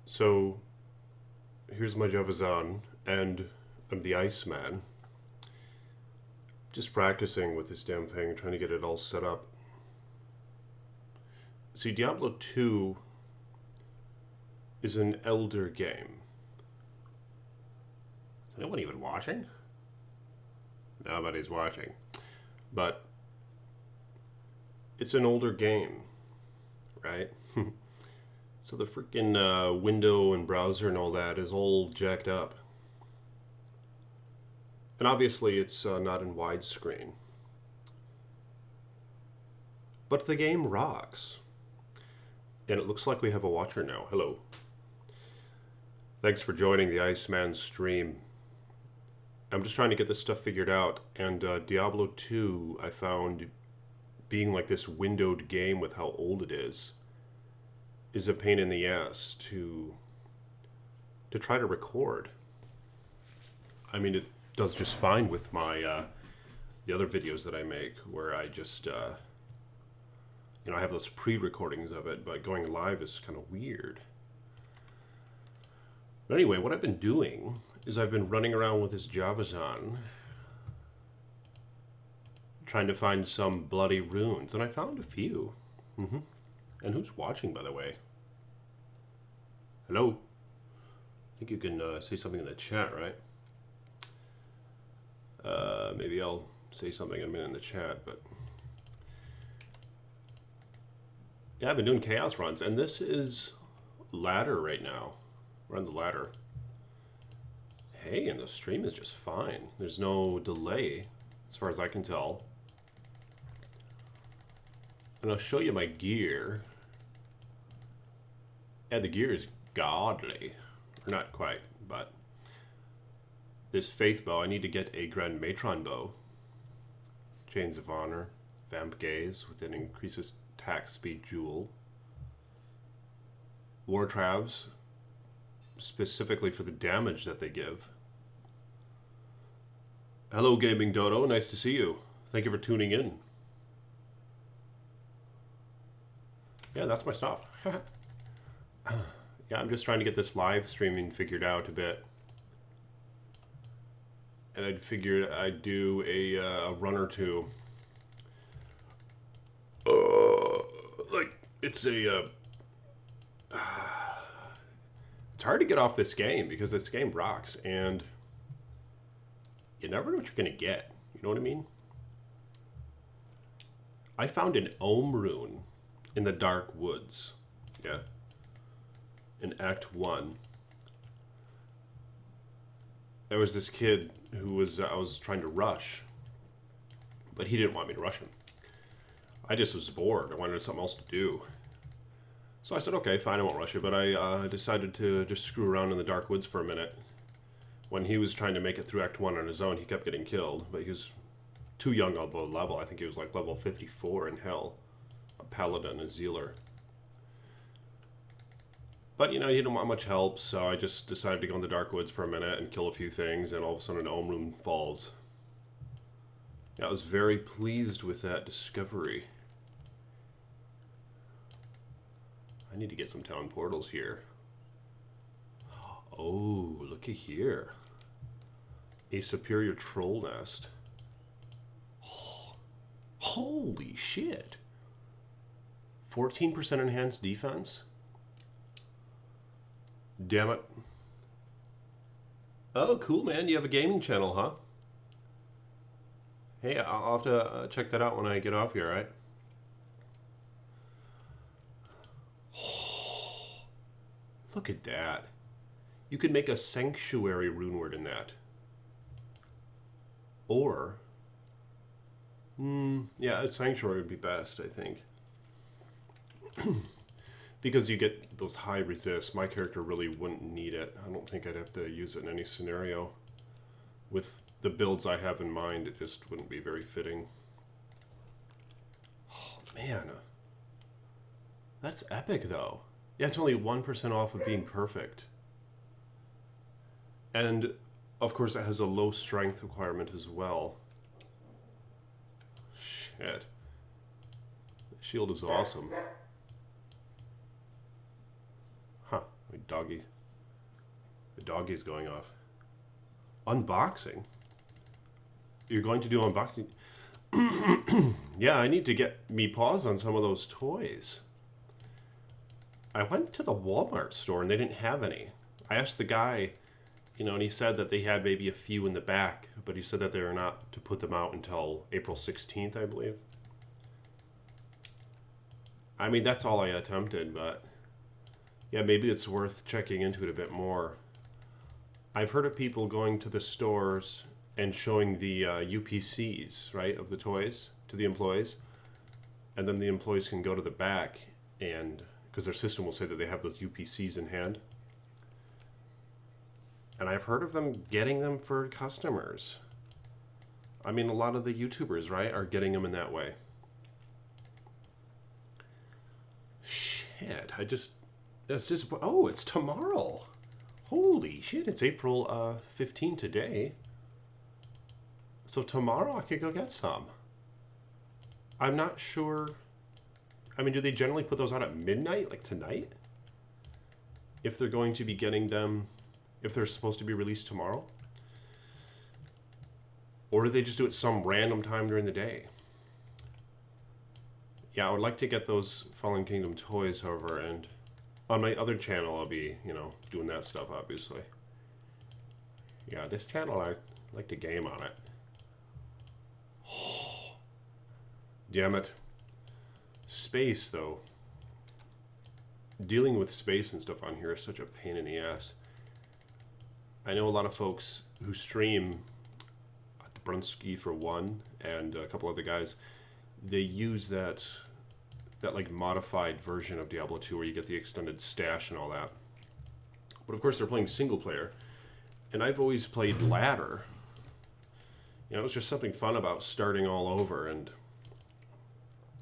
So, here's my Javazan, and I'm the Iceman. Just practicing with this damn thing, trying to get it all set up. See, Diablo 2 is an elder game. Is anyone even watching? Nobody's watching. But it's an older game, right? So the freaking window and browser and all that is all jacked up. And obviously it's not in widescreen. But the game rocks. And it looks like we have a watcher now. Hello. Thanks for joining the Iceman stream. I'm just trying to get this stuff figured out. And Diablo 2, I found, being like this windowed game with how old it is a pain in the ass to try to record. I mean, it does just fine with my the other videos that I make, where I just I have those pre-recordings of it, but going live is kind of weird. But anyway, what I've been doing is I've been running around with this Javazan trying to find some bloody runes, and I found a few. And who's watching, by the way? Hello? I think you can say something in the chat, right? Maybe I'll say something in a minute in the chat, but... yeah, I've been doing chaos runs, and this is ladder right now. We're on the ladder. Hey, and the stream is just fine. There's no delay, as far as I can tell. And I'll show you my gear. Yeah, the gear is godly. Or not quite, but... this Faith Bow, I need to get a Grand Matron Bow. Chains of Honor, Vamp Gaze with an increases attack speed jewel. War Travs, specifically for the damage that they give. Hello, Gaming Dodo, nice to see you. Thank you for tuning in. Yeah, that's my stuff. Yeah, I'm just trying to get this live streaming figured out a bit. And I'd figured I'd do a run or two. Like, it's a... it's hard to get off this game, because this game rocks, and you never know what you're going to get. You know what I mean? I found an Ohm rune in the Dark Woods. Yeah. In Act 1. There was this kid who was I was trying to rush, but he didn't want me to rush him. I just was bored. I wanted something else to do. So I said, okay, fine, I won't rush you, but I decided to just screw around in the Dark Woods for a minute. When he was trying to make it through Act 1 on his own, he kept getting killed, but he was too young of a level. I think he was like level 54 in Hell. A Paladin, a Zealer. But, he didn't want much help, so I just decided to go in the Dark Woods for a minute and kill a few things, and all of a sudden an Ohm rune falls. I was very pleased with that discovery. I need to get some town portals here. Oh, looky here. A superior troll nest. Oh, holy shit. 14% enhanced defense? Damn it. Oh, cool, man. You have a gaming channel, huh? Hey, I'll have to check that out when I get off here, right? Oh, look at that. You could make a sanctuary rune word in that. Or... yeah, a sanctuary would be best, I think. Because you get those high resists. My character really wouldn't need it. I don't think I'd have to use it in any scenario. With the builds I have in mind, it just wouldn't be very fitting. Oh, man. That's epic, though. Yeah, it's only 1% off of being perfect. And, of course, it has a low strength requirement as well. Shit. Shield is awesome. Huh. Doggy. The doggy's going off. Unboxing? You're going to do unboxing? Yeah, I need to get me paws on some of those toys. I went to the Walmart store and they didn't have any. I asked the guy, you know, and he said that they had maybe a few in the back, but he said that they were not to put them out until April 16th, I believe. I mean, that's all I attempted, but yeah, maybe it's worth checking into it a bit more. I've heard of people going to the stores and showing the UPCs, right, of the toys to the employees. And then the employees can go to the back and, because their system will say that they have those UPCs in hand. And I've heard of them getting them for customers. I mean, a lot of the YouTubers, right, are getting them in that way. Shit, that's just, oh, it's tomorrow. Holy shit, it's April 15 today. So tomorrow I could go get some. I'm not sure. I mean, do they generally put those out at midnight, like tonight? If they're going to be getting them, if they're supposed to be released tomorrow? Or do they just do it some random time during the day? Yeah, I would like to get those Fallen Kingdom toys, however, and on my other channel I'll be, you know, doing that stuff, obviously. Yeah, this channel I like to game on it. Damn it. Space, though. Dealing with space and stuff on here is such a pain in the ass. I know a lot of folks who stream, Brunsky for one, and a couple other guys, they use that like modified version of Diablo 2 where you get the extended stash and all that. But of course they're playing single player, and I've always played ladder. You know, it was just something fun about starting all over, and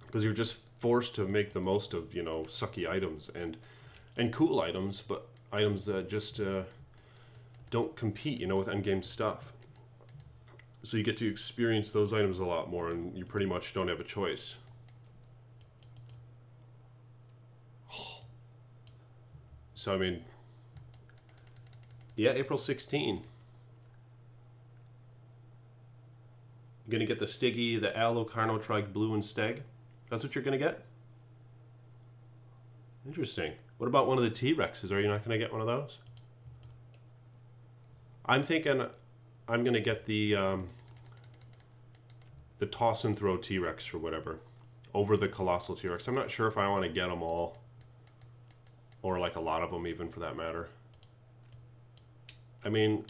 because you're just forced to make the most of, you know, sucky items and cool items, but items that just don't compete, you know, with endgame stuff. So you get to experience those items a lot more, and you pretty much don't have a choice. So, I mean, yeah, April 16. You're going to get the Stiggy, the Aloe, Carno, Trike, Blue, and Steg. That's what you're going to get? Interesting. What about one of the T-Rexes? Are you not going to get one of those? I'm thinking I'm going to get the toss and throw T-Rex or whatever over the Colossal T-Rex. I'm not sure if I want to get them all, or like a lot of them even for that matter. I mean,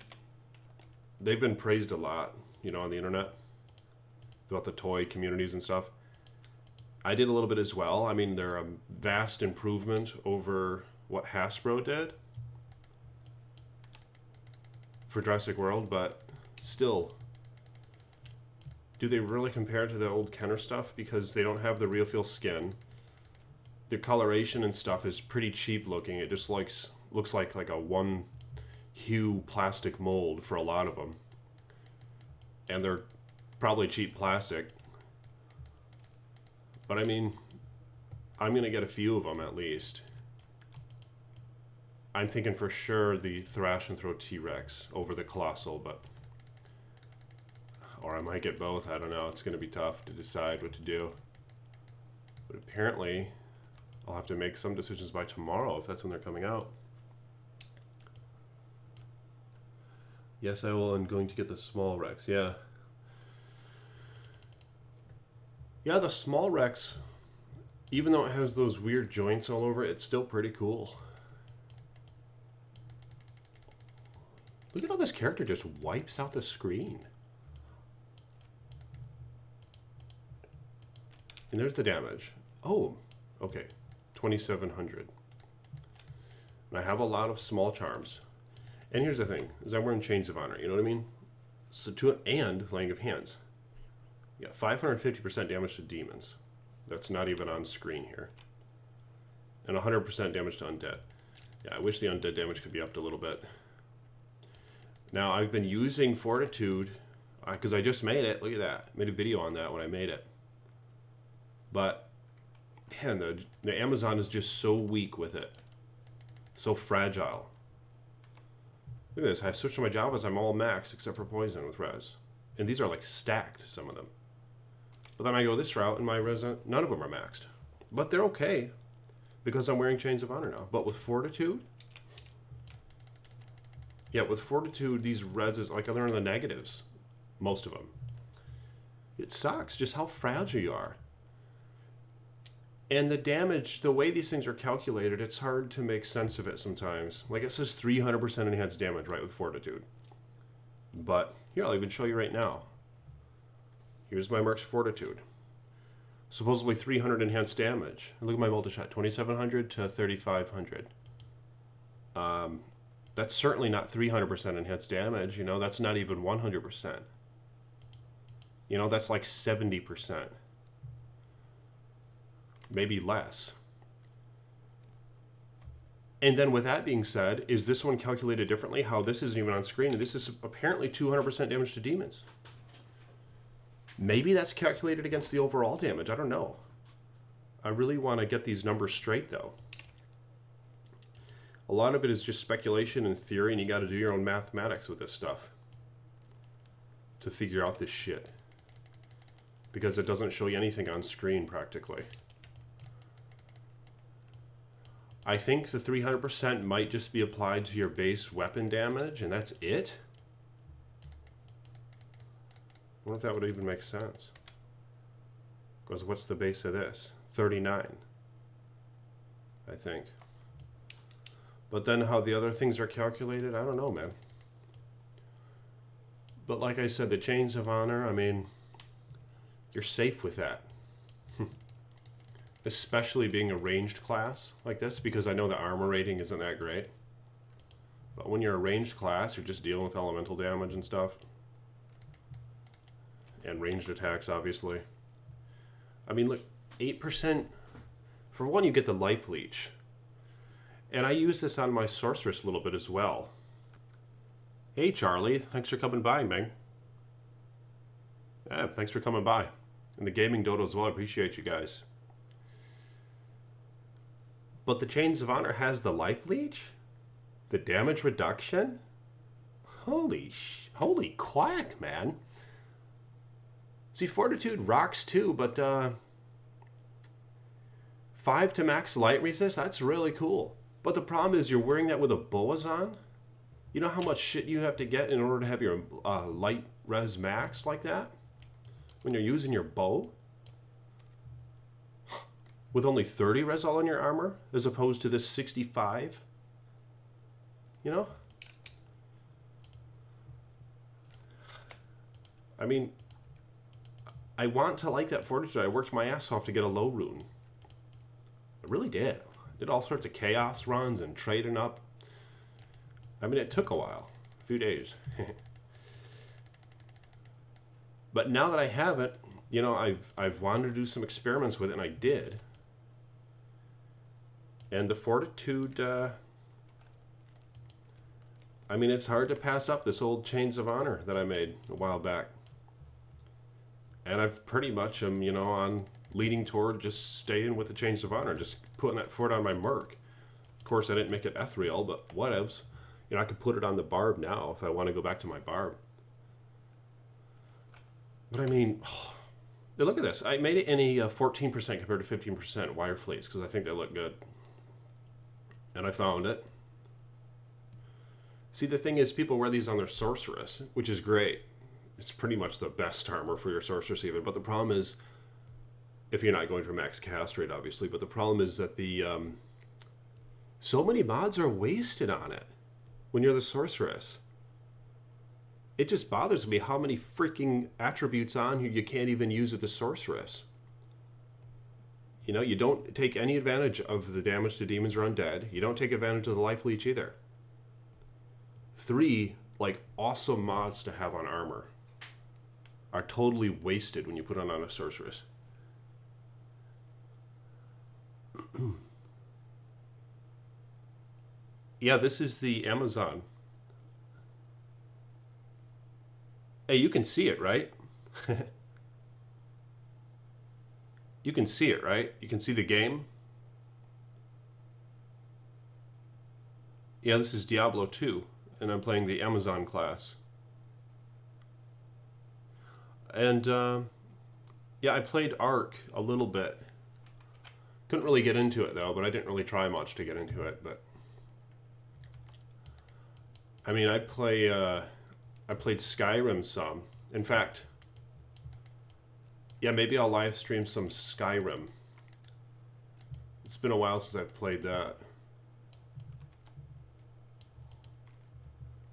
they've been praised a lot, you know, on the internet about the toy communities and stuff. I did a little bit as well. I mean, they're a vast improvement over what Hasbro did for Jurassic World, but still, do they really compare to the old Kenner stuff? Because they don't have the real feel skin. Their coloration and stuff is pretty cheap looking. It just looks like a one hue plastic mold for a lot of them, and they're probably cheap plastic. But I mean, I'm gonna get a few of them at least. I'm thinking for sure the Thrash and Throw T-Rex over the Colossal, but, or I might get both. I don't know. It's gonna be tough to decide what to do. But apparently, I'll have to make some decisions by tomorrow if that's when they're coming out. Yes, I will. I'm going to get the small Rex. Yeah. Yeah, the small Rex, even though it has those weird joints all over it, it's still pretty cool. Look at how this character just wipes out the screen. And there's the damage. Oh, okay. 2,700. And I have a lot of small charms. And here's the thing, is I'm wearing Chains of Honor, you know what I mean? So and Laying of Hands. Yeah, 550% damage to demons. That's not even on screen here. And 100% damage to undead. Yeah, I wish the undead damage could be upped a little bit. Now, I've been using Fortitude, because I just made it. Look at that. I made a video on that when I made it. But man, the Amazon is just so weak with it. So fragile. Look at this. I switched to my Javas. I'm all max except for poison with res. And these are like stacked, some of them. But then I go this route and my res, none of them are maxed. But they're okay because I'm wearing Chains of Honor now. But with Fortitude, yeah, with Fortitude, these reses, like they're in the negatives. Most of them. It sucks just how fragile you are. And the damage, the way these things are calculated, it's hard to make sense of it sometimes. Like it says 300% enhanced damage, right, with Fortitude. But here, I'll even show you right now. Here's my Merc's Fortitude. Supposedly 300 enhanced damage. Look at my multi-shot, 2700 to 3500. That's certainly not 300% enhanced damage, you know, that's not even 100%. You know, that's like 70%. Maybe less. And then with that being said, is this one calculated differently? How this isn't even on screen, and this is apparently 200% damage to demons. Maybe that's calculated against the overall damage, I don't know. I really want to get these numbers straight though. A lot of it is just speculation and theory, and you got to do your own mathematics with this stuff to figure out this shit. Because it doesn't show you anything on screen practically. I think the 300% might just be applied to your base weapon damage, and that's it? I wonder if that would even make sense. Because what's the base of this? 39, I think. But then how the other things are calculated, I don't know, man. But like I said, the Chains of Honor, I mean, you're safe with that. Especially being a ranged class like this, because I know the armor rating isn't that great. But when you're a ranged class, you're just dealing with elemental damage and stuff. And ranged attacks, obviously. I mean, look, 8%. For one, you get the life leech. And I use this on my sorceress a little bit as well. Hey, Charlie. Thanks for coming by, man. Yeah, thanks for coming by. And the gaming dodo as well. I appreciate you guys. But the Chains of Honor has the life leech? The damage reduction? Holy quack, man. See, Fortitude rocks too, but 5 to max light resist, that's really cool. But the problem is you're wearing that with a Boazon? You know how much shit you have to get in order to have your light res max like that? When you're using your bow? With only 30 res all on your armor, as opposed to this 65? You know? I mean, I want to like that Fortitude. I worked my ass off to get a low rune. I really did. I did all sorts of chaos runs and trading up. I mean, it took a while. A few days. But now that I have it, you know, I've wanted to do some experiments with it, and I did. And the Fortitude, I mean, it's hard to pass up this old Chains of Honor that I made a while back. And I've pretty much am, you know, on leading toward just staying with the Chains of Honor, just putting that fort on my Merc. Of course, I didn't make it ethereal, but whatevs. You know, I could put it on the Barb now if I want to go back to my Barb. But I mean, look at this. I made it in a 14% compared to 15% wire fleece because I think they look good. And I found it. See, the thing is, people wear these on their sorceress, which is great. It's pretty much the best armor for your sorceress even. But the problem is, if you're not going for max cast rate, obviously, but the problem is that the so many mods are wasted on it when you're the sorceress. It just bothers me how many freaking attributes on here you can't even use with the sorceress. You know, you don't take any advantage of the damage to demons or undead. You don't take advantage of the life leech either. 3, like, awesome mods to have on armor are totally wasted when you put on a sorceress. Yeah, this is the Amazon. Hey, you can see it, right? You can see it, right? You can see the game. Yeah, this is Diablo 2, and I'm playing the Amazon class. And yeah, I played Ark a little bit. Couldn't really get into it though, but I didn't really try much to get into it. But I mean, I played Skyrim some. In fact, yeah, maybe I'll live stream some Skyrim. It's been a while since I've played that.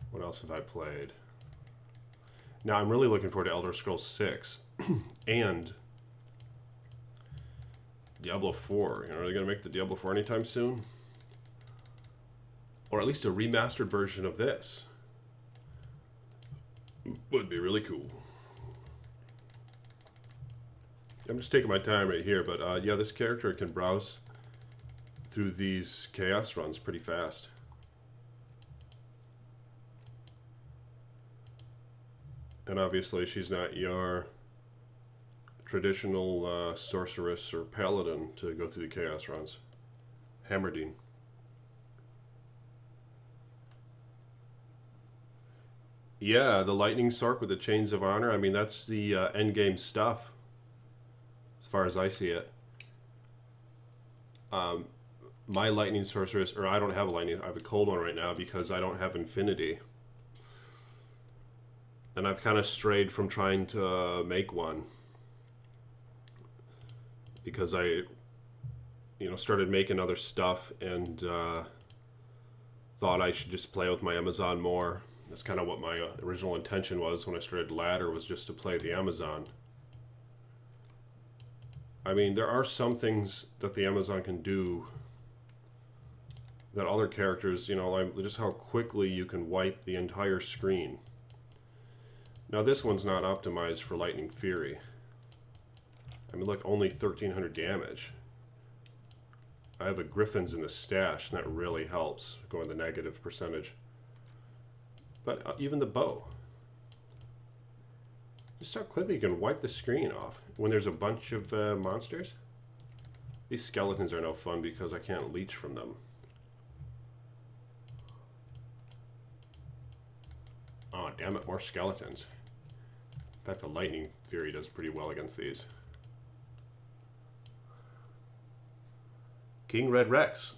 What else have I played? Now I'm really looking forward to Elder Scrolls 6 and Diablo 4. You know, are they going to make the Diablo 4 anytime soon? Or at least a remastered version of this. Would be really cool. I'm just taking my time right here, but yeah, this character can browse through these chaos runs pretty fast. And obviously she's not your traditional sorceress or paladin to go through the chaos runs. Hammerdine. Yeah, the lightning sword with the chains of honor. I mean, that's the endgame stuff, as far as I see it. My lightning sorceress, or I don't have a lightning, I have a cold one right now because I don't have infinity. And I've kind of strayed from trying to make one. Because I, started making other stuff and thought I should just play with my Amazon more. That's kind of what my original intention was when I started Ladder, was just to play the Amazon. I mean, there are some things that the Amazon can do that other characters, like just how quickly you can wipe the entire screen. Now this one's not optimized for Lightning Fury. I mean, look, only 1,300 damage. I have a Griffin's in the stash, and that really helps, going the negative percentage. But even the bow. Just how quickly you can wipe the screen off when there's a bunch of monsters. These skeletons are no fun because I can't leech from them. Oh, damn it, more skeletons. In fact, the Lightning Fury does pretty well against these. King Red Rex.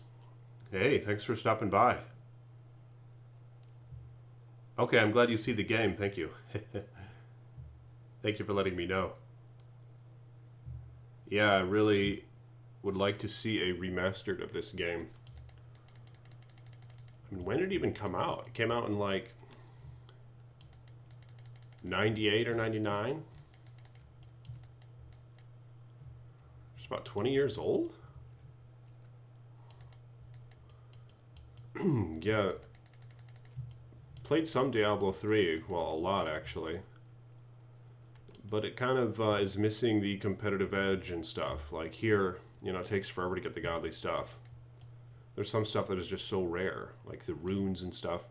Hey, thanks for stopping by. Okay, I'm glad you see the game. Thank you. Thank you for letting me know. Yeah, I really would like to see a remastered of this game. I mean, when did it even come out? It came out in like 98 or 99? It's about 20 years old? Yeah. Played some Diablo 3, well, a lot actually. But it kind of is missing the competitive edge and stuff. Like here, it takes forever to get the godly stuff. There's some stuff that is just so rare, like the runes and stuff.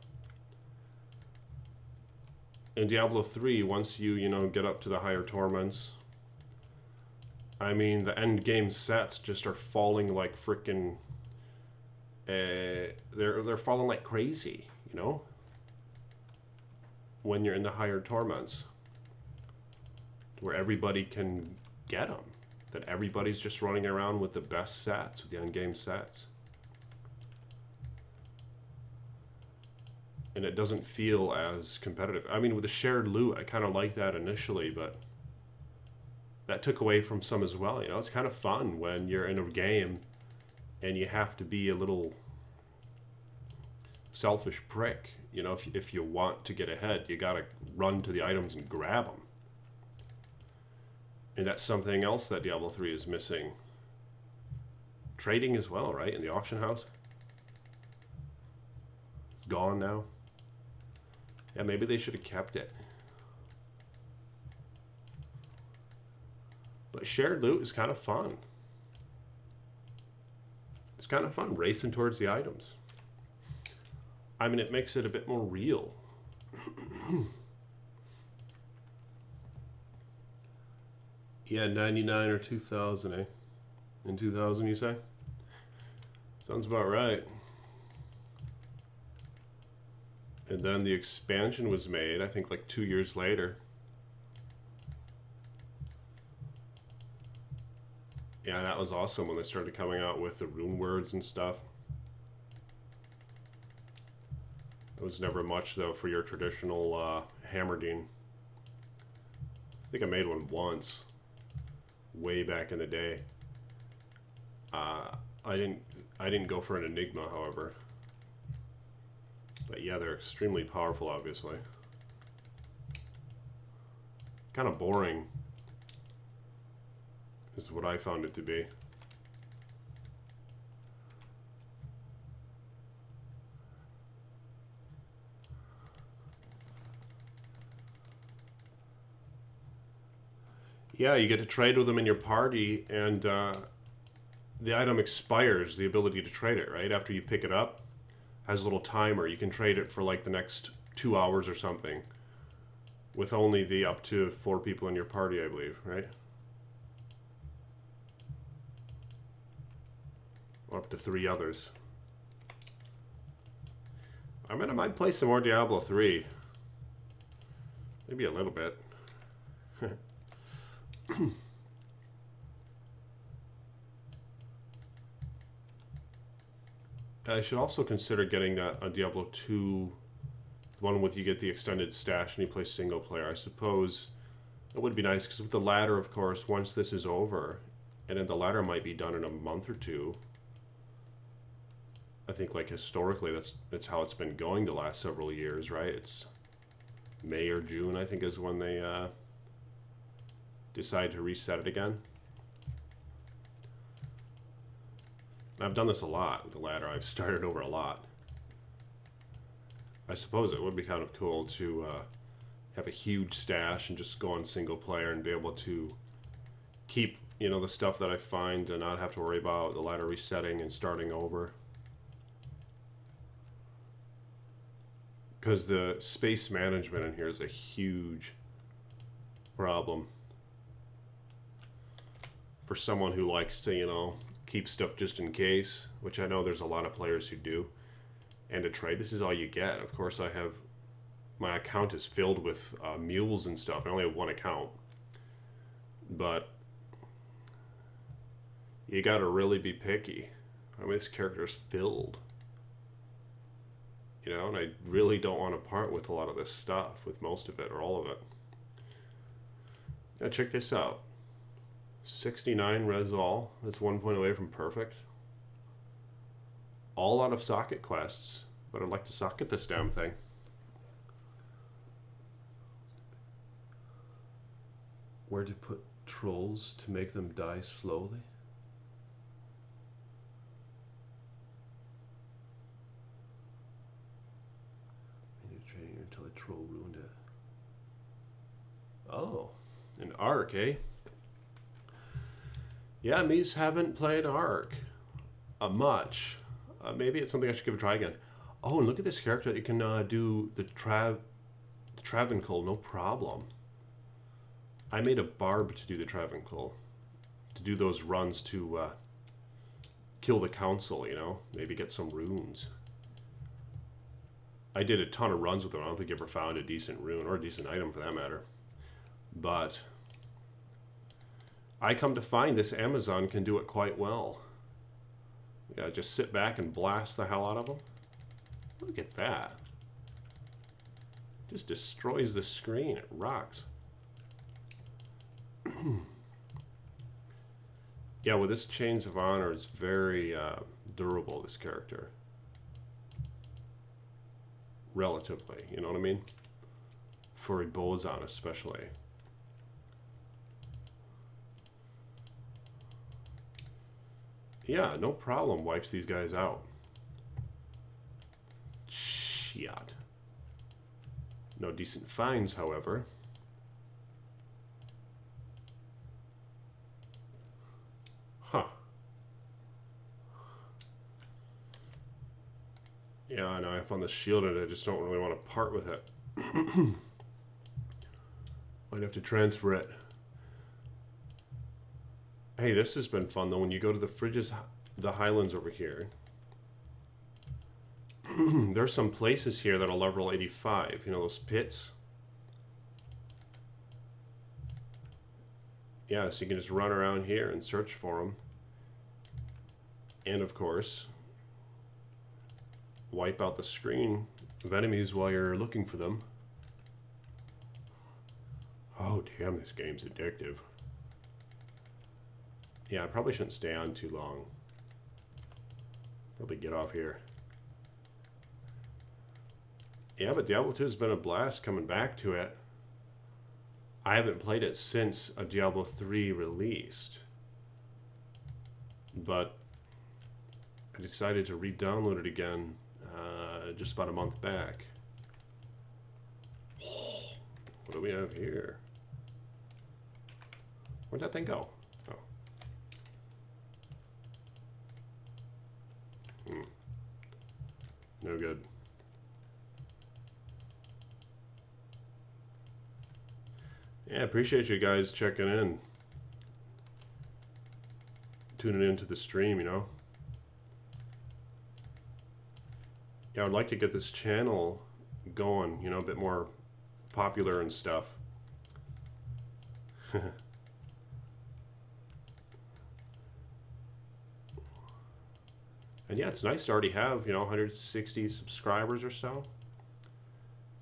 In Diablo 3, once you, get up to the higher torments, I mean, the end game sets just are falling like frickin'... they're falling like crazy, when you're in the higher torments, where everybody can get them, that everybody's just running around with the best sets, with the end game sets, and it doesn't feel as competitive. I mean, with the shared loot, I kind of like that initially, but that took away from some as well. It's kind of fun when you're in a game and you have to be a little selfish prick. If you want to get ahead, you gotta run to the items and grab them. And that's something else that Diablo 3 is missing. Trading as well, right? In the auction house. It's gone now. Yeah, maybe they should have kept it. But shared loot is kind of fun. It's kind of fun racing towards the items. I mean, it makes it a bit more real. Yeah, 99 or 2000, eh? In 2000, you say? Sounds about right. And then the expansion was made, I think, like 2 years later. Yeah, that was awesome when they started coming out with the rune words and stuff. It was never much, though, for your traditional Hammerdine. I think I made one once, way back in the day. I didn't go for an Enigma, however. But yeah, they're extremely powerful, obviously. Kind of boring, is what I found it to be. Yeah, you get to trade with them in your party, and the item expires, the ability to trade it, right? After you pick it up, has a little timer. You can trade it for like the next 2 hours or something, with only the up to 4 people in your party, I believe, right? Or up to 3 others. I mean, I might play some more Diablo 3. Maybe a little bit. I should also consider getting that on Diablo 2, the one with you get the extended stash and you play single player. I suppose it would be nice, because with the ladder, of course, once this is over, and then the ladder might be done in a month or two. I think, like, historically, that's how it's been going the last several years, right? It's May or June, I think, is when they decide to reset it again. I've done this a lot with the ladder. I've started over a lot. I suppose it would be kind of cool to have a huge stash and just go on single player and be able to keep, you know, the stuff that I find and not have to worry about the ladder resetting and starting over. Because the space management in here is a huge problem for someone who likes to, you know, keep stuff just in case, which I know there's a lot of players who do. And to trade, this is all you get. Of course, I have, my account is filled with mules and stuff. I only have one account, but you gotta really be picky. I mean, this character is filled, you know, and I really don't want to part with a lot of this stuff, with most of it or all of it. Now check this out. 69 res all. That's 1 point away from perfect. All out of socket quests, but I'd like to socket this damn thing. Where to put trolls to make them die slowly? Training until a troll ruined it. Oh, an arc, eh? Yeah, me's haven't played Ark much. Maybe it's something I should give a try again. Oh, and look at this character. You can do the Travancore, no problem. I made a barb to do the Travancore, to do those runs to kill the council, you know? Maybe get some runes. I did a ton of runs with them. I don't think I ever found a decent rune, or a decent item for that matter. But I come to find this Amazon can do it quite well. Yeah, just sit back and blast the hell out of them. Look at that. Just destroys the screen. It rocks. Yeah, well, this Chains of Honor is very durable, this character. Relatively, you know what I mean? For a Bozan especially. Yeah, no problem. Wipes these guys out. Shit. No decent finds, however. Huh. Yeah, I know. I found the shield and I just don't really want to part with it. Might have to transfer it. Hey, this has been fun though. When you go to the Highlands over here, there's some places here that are level 85. You know, those pits? Yeah, so you can just run around here and search for them. And of course, wipe out the screen of enemies while you're looking for them. Oh, damn, this game's addictive. Yeah, I probably shouldn't stay on too long. Probably get off here. Yeah, but Diablo 2 has been a blast coming back to it. I haven't played it since a Diablo 3 released. But I decided to re-download it again just about a month back. What do we have here? Where'd that thing go? Oh. No good. Yeah, appreciate you guys checking in. Tuning into the stream, you know. Yeah, I would like to get this channel going, you know, a bit more popular and stuff. And yeah, it's nice to already have, you know, 160 subscribers or so.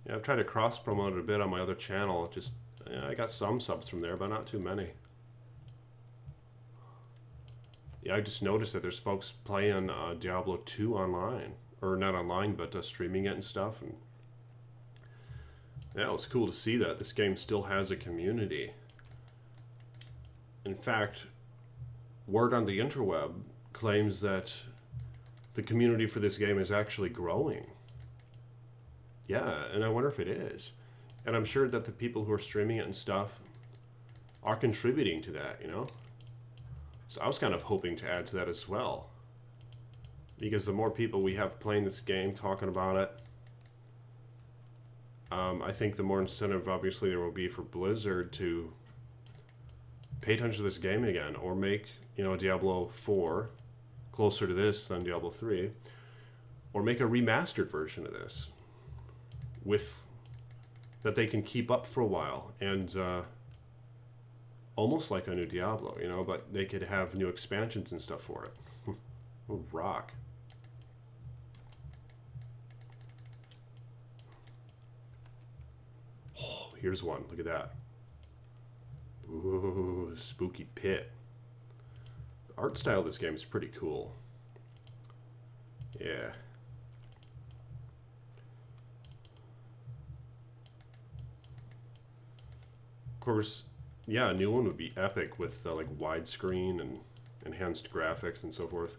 Yeah, I've tried to cross promote it a bit on my other channel. Just, yeah, I got some subs from there, but not too many. Yeah, I just noticed that there's folks playing Diablo 2 online. Or not online, but streaming it and stuff. And yeah, it was cool to see that. This game still has a community. In fact, word on the interweb claims that the community for this game is actually growing. Yeah, and I wonder if it is. And I'm sure that the people who are streaming it and stuff are contributing to that, you know? So I was kind of hoping to add to that as well. Because the more people we have playing this game, talking about it, I think the more incentive, obviously, there will be for Blizzard to pay attention to this game again, or make, you know, Diablo 4 closer to this than Diablo 3, or make a remastered version of this with that they can keep up for a while, and almost like a new Diablo, you know, but they could have new expansions and stuff for it. Would rock. Oh, here's one. Look at that. Ooh, spooky pit. The art style of this game is pretty cool. Yeah. Of course, yeah, a new one would be epic with like widescreen and enhanced graphics and so forth.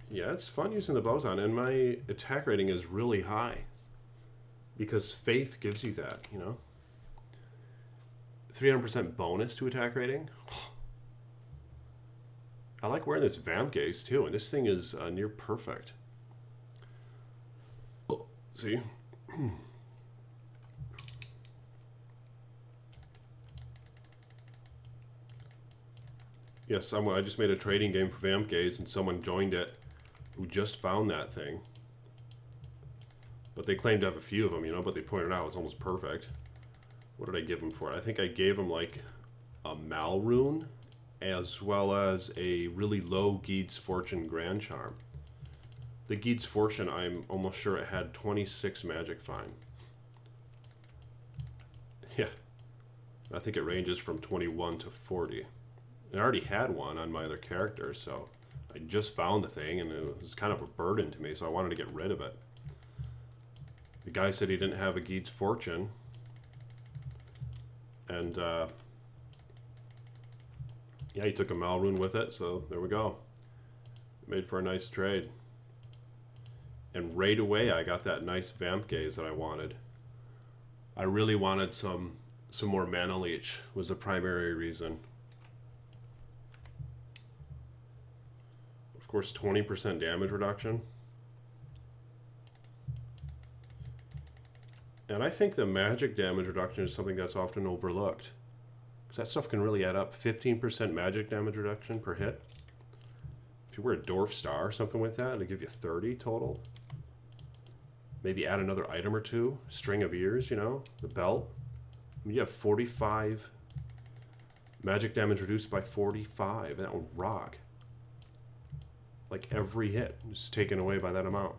Yeah, it's fun using the boson, and my attack rating is really high because faith gives you that, you know. 300% bonus to attack rating. I like wearing this vamp gaze too, and this thing is near perfect. See? Yes, I just made a trading game for vamp gaze, and someone joined it who just found that thing. But they claimed to have a few of them, you know, but they pointed out it was almost perfect. What did I give him for it? I think I gave him like a Mal rune, as well as a really low Geed's Fortune Grand Charm. The Geed's Fortune, I'm almost sure it had 26 magic fine. Yeah. I think it ranges from 21 to 40. And I already had one on my other character, so I just found the thing, and it was kind of a burden to me, so I wanted to get rid of it. The guy said he didn't have a Geed's Fortune, and yeah, he took a Malrune with it, so there we go. Made for a nice trade. And right away, I got that nice vamp gaze that I wanted. I really wanted some more mana leech, was the primary reason. Of course, 20% damage reduction. And I think the magic damage reduction is something that's often overlooked. Because that stuff can really add up. 15% magic damage reduction per hit. If you wear a Dwarf Star or something with that, it'll give you 30 total. Maybe add another item or two. String of ears, you know, the belt. I mean, you have 45 magic damage reduced by 45. That would rock. Like every hit is taken away by that amount.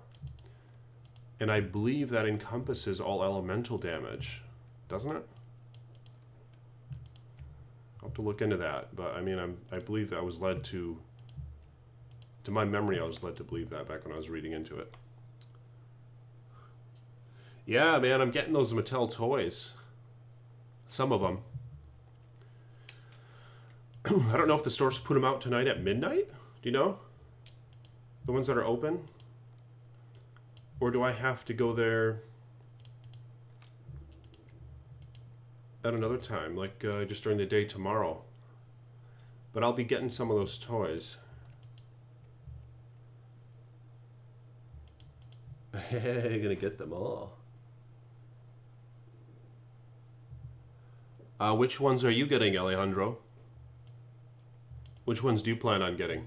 And I believe that encompasses all elemental damage, doesn't it? I'll have to look into that. But I mean, I believe I was led to my memory, I was led to believe that back when I was reading into it. Yeah, man, I'm getting those Mattel toys. Some of them. I don't know if the stores put them out tonight at midnight. Do you know? The ones that are open? Or do I have to go there at another time, like just during the day tomorrow? But I'll be getting some of those toys. You're gonna get them all. Which ones are you getting, Alejandro? Which ones do you plan on getting?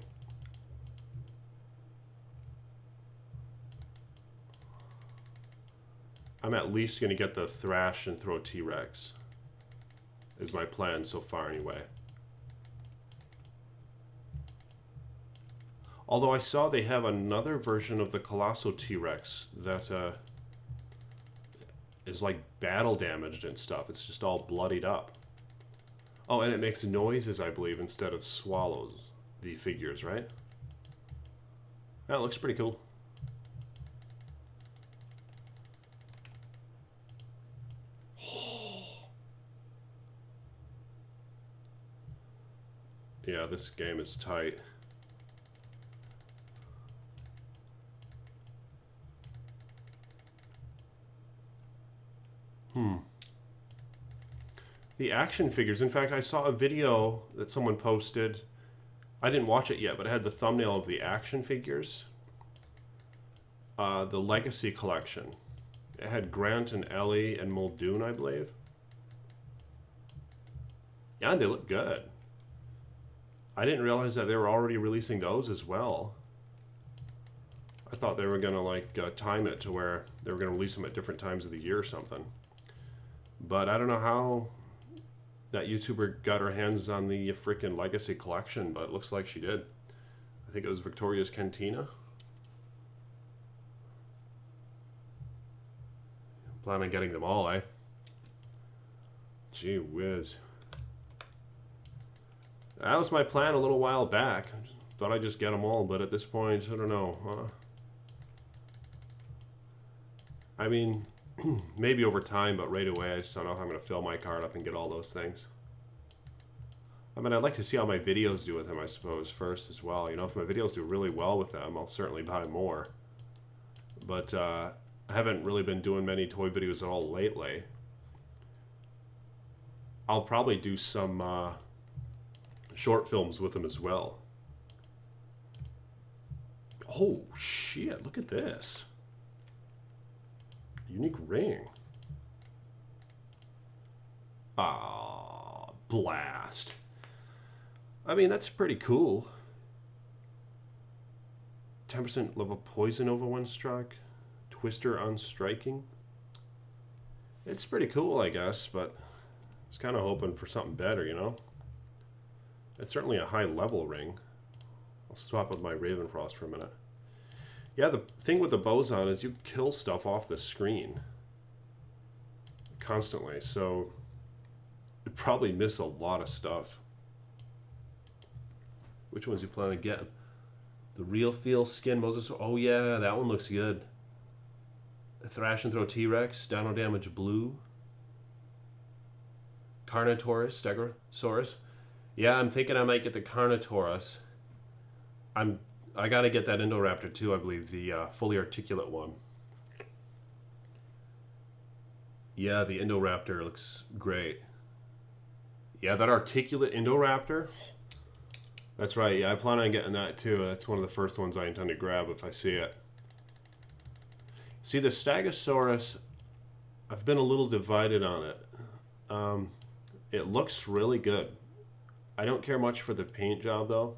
I'm at least gonna get the Thrash and Throw T-Rex. Is my plan so far anyway. Although I saw they have another version of the Colossal T-Rex that is like battle damaged and stuff. It's just all bloodied up. Oh, and it makes noises, I believe, instead of swallows. The figures, right? That looks pretty cool. Yeah, this game is tight. The action figures. In fact, I saw a video that someone posted. I didn't watch it yet, but it had the thumbnail of the action figures. The Legacy Collection. It had Grant and Ellie and Muldoon, I believe. Yeah, they look good. I didn't realize that they were already releasing those as well. I thought they were gonna like time it to where they were gonna release them at different times of the year or something. But I don't know how that YouTuber got her hands on the freaking Legacy Collection, but it looks like she did. I think it was Victoria's Cantina. Plan on getting them all, eh? Gee whiz. That was my plan a little while back. I thought I'd just get them all, but at this point, I don't know. I mean, maybe over time, but right away, I just don't know how I'm going to fill my card up and get all those things. I mean, I'd like to see how my videos do with them, I suppose, first as well. You know, if my videos do really well with them, I'll certainly buy more. But I haven't really been doing many toy videos at all lately. I'll probably do some short films with them as well. Oh, shit, look at this. Unique ring. Ah, blast. I mean, that's pretty cool. 10% level poison over one struck. Twister on striking. It's pretty cool, I guess, but I was kind of hoping for something better, you know? It's certainly a high level ring. I'll swap with my Ravenfrost for a minute. Yeah, the thing with the boson is you kill stuff off the screen constantly, so you probably miss a lot of stuff. Which ones you plan on getting? The Real Feel Skin Moses. Oh yeah, that one looks good. The Thrash and Throw T-Rex, Dino Damage Blue. Carnotaurus, Stegosaurus. Yeah, I'm thinking I might get the Carnotaurus. I gotta get that Indoraptor too, I believe, the fully articulate one. Yeah, the Indoraptor looks great. Yeah, that articulate Indoraptor. That's right, yeah, I plan on getting that too. That's one of the first ones I intend to grab if I see it. See, the Stegosaurus, I've been a little divided on it. Um, it looks really good. I don't care much for the paint job though.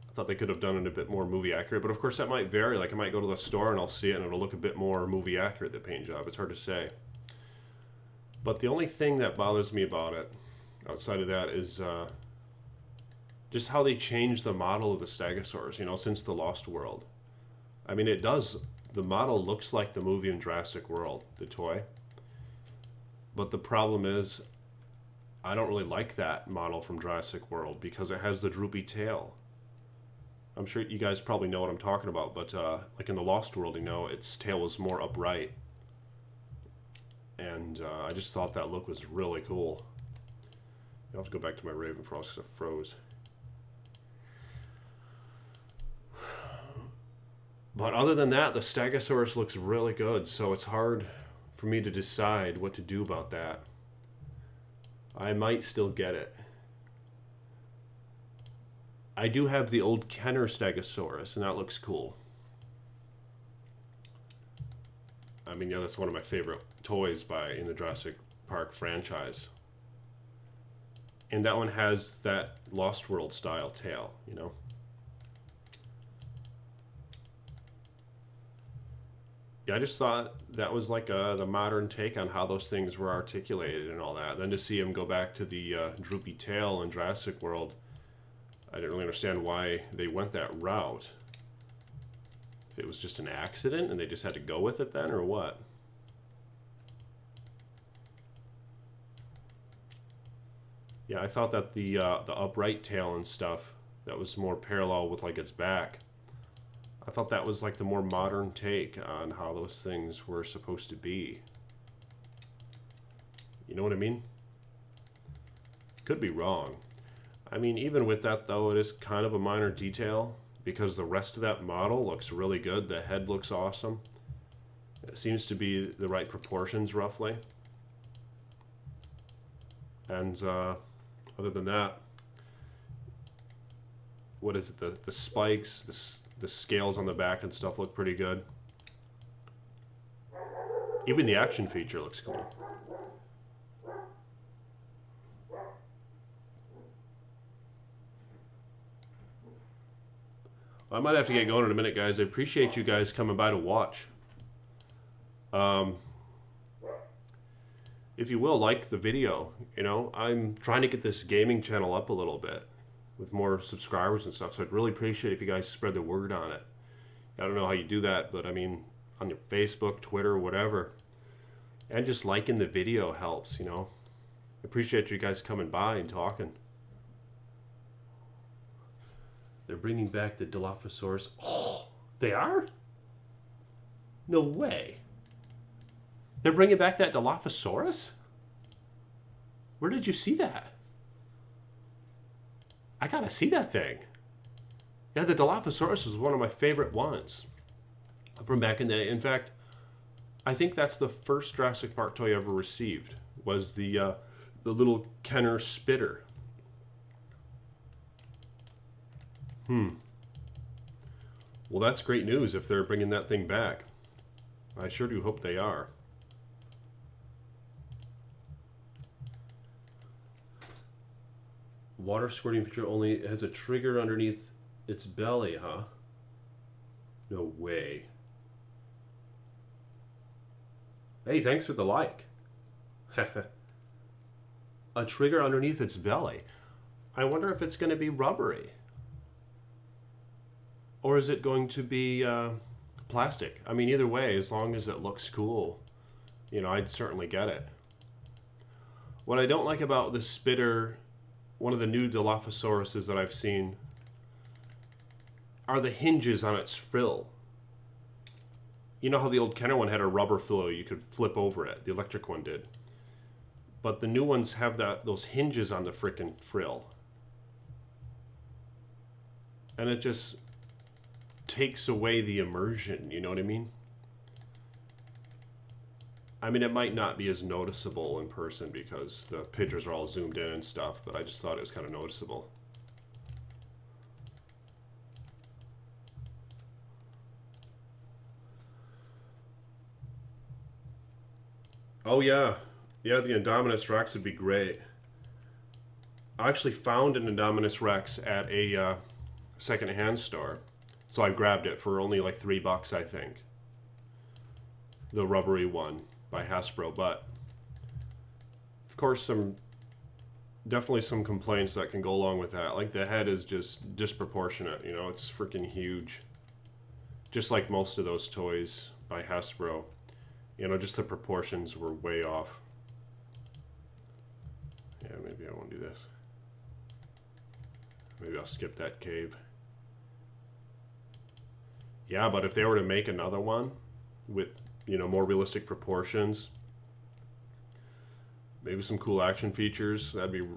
I thought they could have done it a bit more movie accurate, but of course that might vary. Like I might go to the store and I'll see it and it'll look a bit more movie accurate, the paint job. It's hard to say. But the only thing that bothers me about it, outside of that, is just how they changed the model of the Stegosaurus, you know, since the Lost World. I mean, it does, the model looks like the movie in Jurassic World, the toy. But the problem is, I don't really like that model from Jurassic World because it has the droopy tail. I'm sure you guys probably know what I'm talking about, but like in the Lost World, you know, its tail was more upright. And I just thought that look was really cool. I'll have to go back to my Raven Frost because I froze. But other than that, the Stegosaurus looks really good, so it's hard for me to decide what to do about that. I might still get it. I do have the old Kenner Stegosaurus, and that looks cool. I mean, yeah, that's one of my favorite toys in the Jurassic Park franchise. And that one has that Lost World style tail, you know? Yeah, I just thought that was like the modern take on how those things were articulated and all that. Then to see him go back to the droopy tail in Jurassic World, I didn't really understand why they went that route. If it was just an accident and they just had to go with it then, or what? Yeah, I thought that the upright tail and stuff that was more parallel with like its back. I thought that was like the more modern take on how those things were supposed to be. You know what I mean? Could be wrong. I mean, even with that though, it is kind of a minor detail because the rest of that model looks really good. The head looks awesome. It seems to be the right proportions roughly. And other than that, what is it? The spikes, the scales on the back and stuff look pretty good. Even the action feature looks cool. I might have to get going in a minute, guys. I appreciate you guys coming by to watch. If you will, like the video. You know, I'm trying to get this gaming channel up a little bit with more subscribers and stuff, so I'd really appreciate if you guys spread the word on it. I don't know how you do that, but I mean, on your Facebook, Twitter, whatever. And just liking the video helps, you know. I appreciate you guys coming by and talking. They're bringing back the Dilophosaurus. Oh, they are? No way. They're bringing back that Dilophosaurus? Where did you see that? I gotta see that thing. Yeah, the Dilophosaurus was one of my favorite ones from back in the day. In fact, I think that's the first Jurassic Park toy I ever received, was the little Kenner Spitter. Well, that's great news if they're bringing that thing back. I sure do hope they are. Water squirting feature only has a trigger underneath its belly, huh? No way. Hey, thanks for the like. A trigger underneath its belly. I wonder if it's going to be rubbery. Or is it going to be plastic? I mean, either way, as long as it looks cool, you know, I'd certainly get it. What I don't like about the Spitter, one of the new Dilophosauruses that I've seen, are the hinges on its frill. You know how the old Kenner one had a rubber frill you could flip over it? The electric one did. But the new ones have those hinges on the frickin' frill. And it just takes away the immersion, you know what I mean? I mean, it might not be as noticeable in person because the pictures are all zoomed in and stuff, but I just thought it was kind of noticeable. Oh yeah, yeah. The Indominus Rex would be great. I actually found an Indominus Rex at a secondhand store, so I grabbed it for only like $3, I think. The rubbery one by Hasbro, but of course some definitely some complaints that can go along with that. Like the head is just disproportionate, you know, it's freaking huge. Just like most of those toys by Hasbro. You know, just the proportions were way off. Yeah, maybe I won't do this. Maybe I'll skip that cave. Yeah, but if they were to make another one with, you know, more realistic proportions, maybe some cool action features, that'd be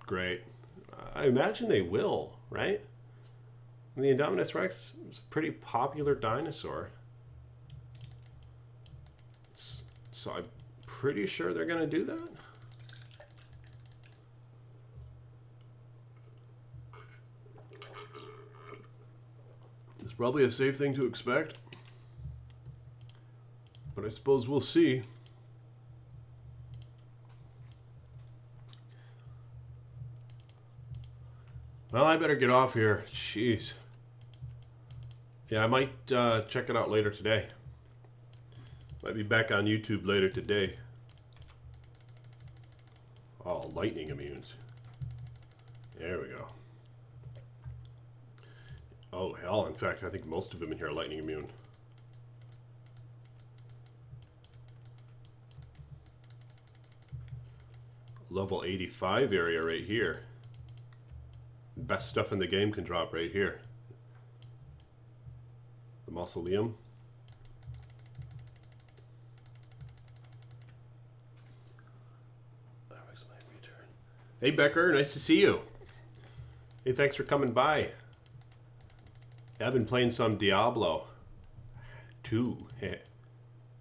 great. I imagine they will, right? And the Indominus Rex is a pretty popular dinosaur. So I'm pretty sure they're going to do that. It's probably a safe thing to expect. But I suppose we'll see. Well, I better get off here. Jeez. Yeah, I might check it out later today. Might be back on YouTube later today. Oh, lightning immunes. There we go. Oh, hell, in fact, I think most of them in here are lightning immune. Level 85 area right here. Best stuff in the game can drop right here. The mausoleum. Hey Becker, nice to see you. Hey, thanks for coming by. I've been playing some Diablo 2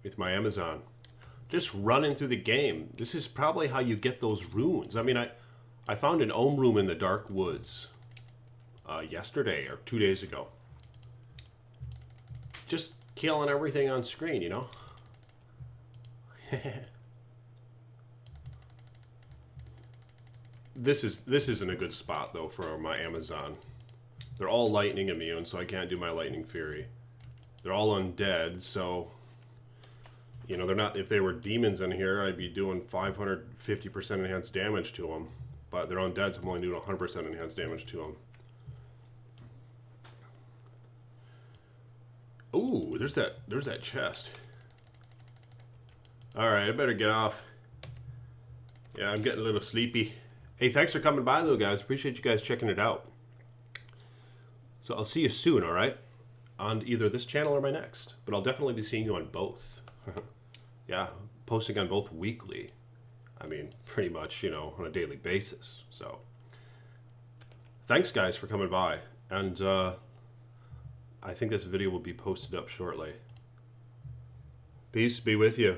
with my Amazon. Just running through the game. This is probably how you get those runes. I mean, I found an Ohm room in the Dark Woods yesterday or 2 days ago. Just killing everything on screen, you know? This isn't a good spot though for my Amazon. They're all lightning immune, so I can't do my lightning fury. They're all undead, so you know, they're not. If they were demons in here, I'd be doing 550% enhanced damage to them. But they're undead, so I'm only doing 100% enhanced damage to them. Ooh, there's that chest. All right, I better get off. Yeah, I'm getting a little sleepy. Hey, thanks for coming by, though, guys. Appreciate you guys checking it out. So I'll see you soon, all right? On either this channel or my next. But I'll definitely be seeing you on both. Yeah, posting on both weekly. I mean, pretty much, you know, on a daily basis. So thanks, guys, for coming by. And I think this video will be posted up shortly. Peace be with you.